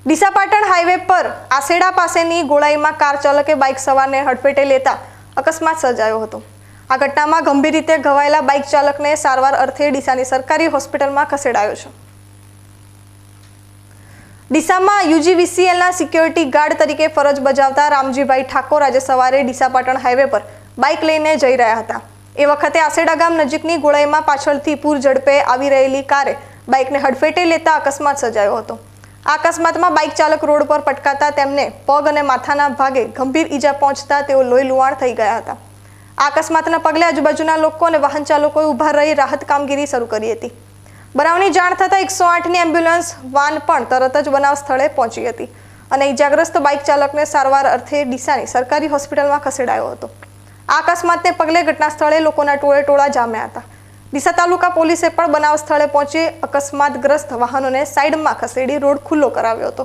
Deesa Patan highway પર આસેડા પાસેની ગોળાઈમાં car ચાલકે બાઇક સવારને હડફેટે લેતા અકસ્માત સર્જાયો હતો। આ ઘટનામાં ગંભીર રીતે ઘવાયેલા બાઇક ચાલકને સારવાર અર્થે ડીસાની સરકારી હોસ્પિટલમાં ખસેડાયો છે। ડીસામાં યુજીવીસીએલના સિક્યોરિટી ગાર્ડ તરીકે ફરજ બજાવતા રામજીભાઈ ઠાકોર આજે સવારે ડીસા પાટણ હાઈવે પર બાઇક લઈને જઈ રહ્યા હતા। એ વખતે આસેડા ગામ નજીકની ગોળાઈમાં પાછળથી પૂર ઝડપે આવી રહેલી કારે બાઇકને હડફેટે લેતા અકસ્માત સર્જાયો હતો। આ અકસ્માતમાં બાઇક ચાલક રોડ પર પટકાતા તેમને પગ અને માથાના ભાગે ગંભીર ઈજા પહોંચતા તેઓ લોહી લુહાણ થઈ ગયા હતા। આ અકસ્માતના પગલે આજુબાજુના લોકો અને વાહન ચાલકોએ ઊભા રહી રાહત કામગીરી શરૂ કરી હતી। બનાવની જાણ થતાં 108ની એમ્બ્યુલન્સ વાન પણ તરત જ બનાવ સ્થળે પહોંચી હતી અને ઈજાગ્રસ્ત બાઇક ચાલકને સારવાર અર્થે ડીસાની સરકારી હોસ્પિટલમાં ખસેડાયો હતો। આ અકસ્માતને પગલે ઘટના સ્થળે લોકોના ટોળેટોળા જામ્યા હતા। ડીસા તાલુકા પોલીસે પણ બનાવ સ્થળે પહોંચી અકસ્માતગ્રસ્ત વાહનોને સાઈડમાં ખસેડી રોડ ખુલ્લો કરાવ્યો હતો।